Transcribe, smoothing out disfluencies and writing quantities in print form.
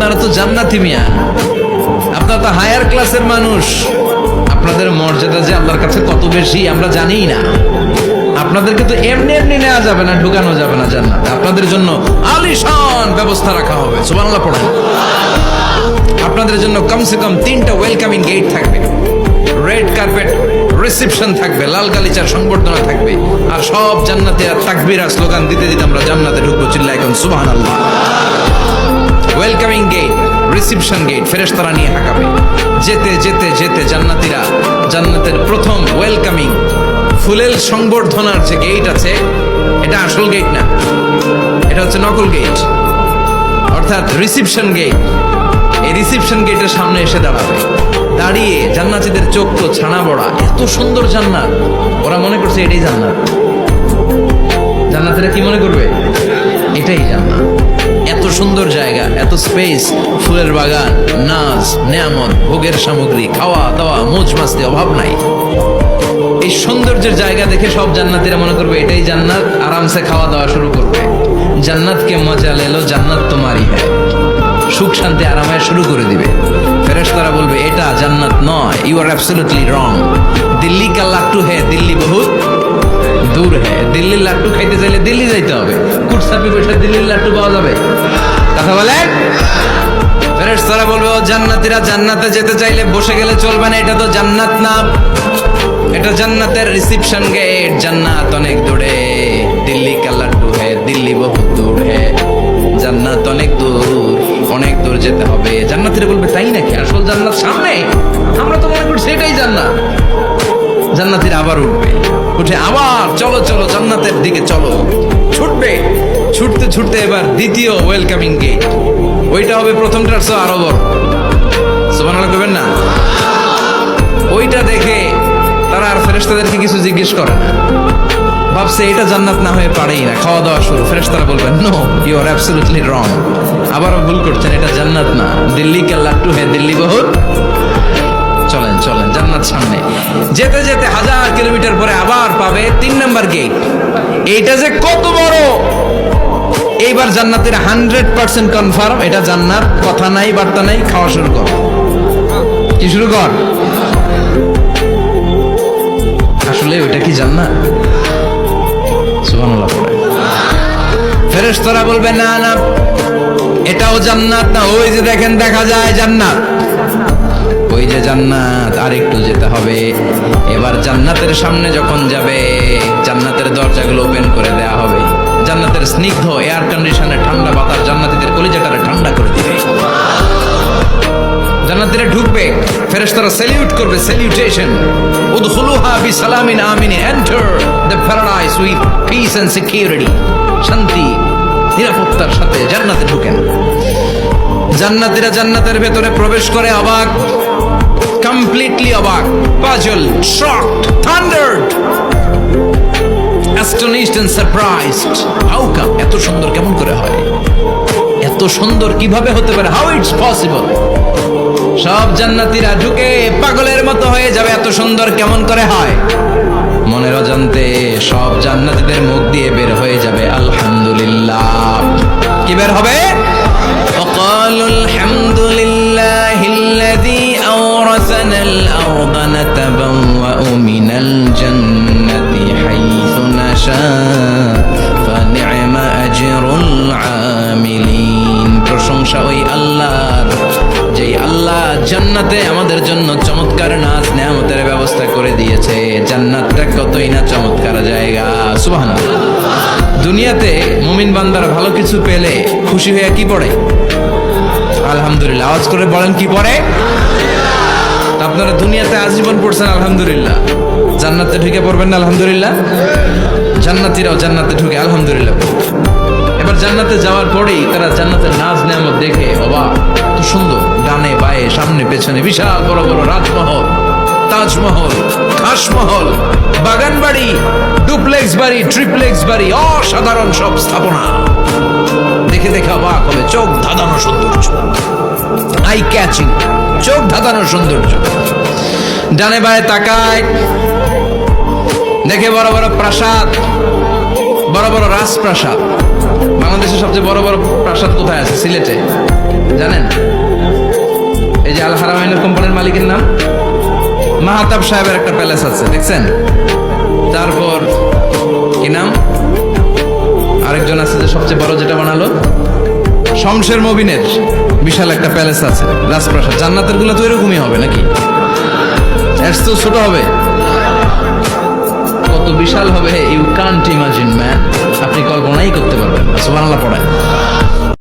আপনারা তো জান্নাতি মিয়া, আপনারা তো হায়ার ক্লাসের মানুষ। আপনাদের মর্যাদা যে আল্লাহর কাছে কত বেশি আমরা জানিই না। আপনাদেরকে তো এমনি এমনি নেওয়া যাবে না, ঢুকানো যাবে না জান্নাতে। আপনাদের জন্য আলিশান ব্যবস্থা রাখা হবে। সুবহানাল্লাহ পড়েন। আপনাদের জন্য কমসে কম 3টা ওয়েলকামিং গেট থাকবে, রেড কার্পেট রিসেপশন থাকবে, লাল গালিচার সংবর্ধনা থাকবে, আর সব জান্নাতীরা তাকবীর আর স্লোগান দিতে দিতে আমরা জান্নাতে ঢুকবো। চিল্লায় এখন সুবহানাল্লাহ। ওয়েলকামিং গেট, রিসেপশন গেট ফেরেশতারা নিয়ে হাঁকাবে। যেতে যেতে যেতে জান্নাতীরা জান্নাতের প্রথম ওয়েলকামিং ফুলেল সংবর্ধনার যে গেট আছে, এটা আসল গেট না, এটা হচ্ছে নকল গেট, অর্থাৎ রিসেপশন গেট। এই রিসেপশন গেটের সামনে এসে দাঁড়াবে। দাঁড়িয়ে জান্নাতীদের চোখ তো ছানা বড়া, এত সুন্দর জান্নাত। ওরা মনে করছে এটাই জান্নাত। জান্নাতীরা কি মনে করবে? এটাই জান্নাত। এত সুন্দর জায়গা, এত স্পেস, ফুলের বাগান, নাজ, নেয়ামত, ভোগের সামগ্রী, খাওয়া দাওয়া, মৌজ মাস্তি, অভাব নাই। এই সৌন্দর্যের জায়গা দেখে সব জান্নাতীরা মনে করবে এটাই জান্নাত। আরামসে খাওয়া দাওয়া শুরু করবে। জান্নাতকে মজা লেলো, জান্নাত তোমারই হ্যায়। সুখ শান্তি আরামে শুরু করে দিবে। ফেরেশতারা বলবে এটা জান্নাত নয়, you are absolutely wrong. Delhi কা লাট্টু হ্যায়, দিল্লি বহুত দূর হ্যায়। দিল্লির লাট্টু খাইতে চাইলে দিল্লি যাইতে হবে। কুটসাপি বসে দিল্লির লাট্টু পাওয়া যাবে? কথা বলেন। ফেরেশতারা বলবে ও জান্নাতীরা, জান্নাতে যেতে চাইলে বসে গেলে চলবে না, এটা তো জান্নাত না, এটা জান্নাতের রিসেপশন গেট। জান্নাত অনেক দূরে, দিল্লি কা লাট্টু হ্যায়, দিল্লি বহুত দূর হ্যায়। জান্নাত অনেক দূর, অনেক দূর যেতে হবে। জান্নাতীরা বলবে তাই নাকি? আসল জান্নাত সামনে? আমরা তো মনে করছি এটাই জান্নাত। জান্নাতীরা আবার উঠবে, উঠে আবার চলো চলো জান্নাতের দিকে চলো। ছুটবে, ছুটতে ছুটতে এবার দ্বিতীয় ওয়েলকামিং গেট। ওইটা হবে প্রথমটার চেয়ে আরো বড়। সুবহানাল্লাহ কইবেন না? ওইটা দেখে তারা আর ফেরেশতাদেরকে কিছু জিজ্ঞেস করে না, ভাবছে এটা জান্নাত না হয়ে পারেই না। খাওয়া দাওয়া শুরু। ফেরেশতারা বলবেন no, you are absolutely wrong. আবারও ভুল করছেন, এটা জান্নাত না, দিল্লি কা লাট্টু হ্যায়, দিল্লি বহুত। চলেন চলেন জান্নাত সামনে। যেতে যেতে 1000 কিলোমিটার পরে আবার পাবে 3 নাম্বার গেট। এইটা যে কত বড়! এইবার জান্নাতের 100% কনফার্ম এটা জান্নাত। কথা নাই বার্তা নাই, খাওয়া শুরু কর। কি শুরু কর? আসলে ওইটা কি জান্নাত? সুবহানাল্লাহ পড়ে। ফেরেশতারা বলবে না না, এটাও জান্নাত না। ওই যে দেখেন, দেখা যায় জান্নাত, ওই যে জান্নাত। আর একটু যেতে হবে। এবার জান্নাতের সামনে যখন যাবে, জান্নাতের দরজাগুলো ওপেন করে দেয়া হবে। জান্নাতের স্নিগ্ধ এয়ার কন্ডিশনে ঠান্ডা বাতাস জান্নাতীদের কলিজাটারে ঠান্ডা করে দিবে। জান্নাতীরা ঢুকবে, ফেরেশতারা স্যালিউট করবে, স্যালিউটেশন। উদখুলুহা বিসালামিন আমিন, enter the paradise with peace and security. শান্তি নিরাপত্তার সাথে জান্নাতে ঢুকেন। জান্নাতীরা জান্নাতের ভেতরে প্রবেশ করে অবাক, কমপ্লিটলি অবাক, puzzle, shocked, thundered, astonished and surprised. How come? এত সুন্দর কেমন করে হয়? এত সুন্দর কিভাবে হতে পারে? How it's possible? সব জান্নাতীরা ঢুকে পাগলের মতো হয়ে যাবে, এত সুন্দর কেমন করে হয়? মনের অজান্তে সব জান্নাতীদের মুখ দিয়ে বের হয়ে যাবে আলহামদুলিল্লাহ। কি বের হবে? وقالوا الحمد لله الذي أورثنا الأرض نتبوأ من الجنة حيث نشاء فنعم أجر العاملين। প্রশংসা ওই আল্লাহর, যে আল্লাহ জান্নাতে আমাদের জন্য চমৎকার নাজ নেয়ামতের ব্যবস্থা করে দিয়েছে। জান্নাতটা কতই না চমৎকার জায়গা। সুবহানাল্লাহ। দুনিয়াতে মুমিন বান্দারা ভালো কিছু পেলে খুশি হয়ে কি পড়ে? আলহামদুলিল্লাহ। আওয়াজ করে বলেন কি পড়ে? আপনারা দুনিয়াতে আজীবন পড়ছেন আলহামদুলিল্লাহ, জান্নাতে ঢুকে পড়বেন না আলহামদুলিল্লাহ? জান্নাতীরাও জান্নাতে ঢুকে আলহামদুলিল্লাহ। এবার জান্নাতে যাওয়ার পরেই তারা জান্নাতের নাজ নেয়ামত দেখে অবাক, এত সুন্দর। ডানে বায়ে সামনে পেছনে বিশাল বড় বড় রাজমহল, তাজমহল, খাসমহল, বাগান বাড়ি, ডুপ্লেক্স বাড়ি, ট্রিপ্লেক্স বাড়ি, অসাধারণ সব স্থাপনা দেখে দেখে অবাক হবে। চোখ ধাঁধানো সৌন্দর্য, আই ক্যাচিং, চোখ ধাঁধানো সৌন্দর্য। ডানে বায়ে তাকায়, দেখে বড় বড় প্রাসাদ, বড় বড় রাজপ্রাসাদ। বাংলাদেশের সবচেয়ে বড় বড় প্রাসাদ কোথায় আছে? সিলেটে। জানেন? এই যে আল হারামাইনের কোম্পানির মালিকের নাম মাহাতাব সাহেবের একটা প্যালেস আছে, দেখছেন? তারপর কি নাম আরেকজন আছে যে সবচেয়ে বড় যেটা বানালো, শমশের মবিনের বিশাল একটা প্যালেস আছে, রাজপ্রাসাদ। জান্নাতের গুলো তো এরকমই হবে নাকি? এর তো ছোট হবে, কত বিশাল হবে ইউ কান্ট ইমাজিন ম্যান, আপনি কল্পনাই করতে পারবেন না। সুবহানাল্লাহ পড়ায়।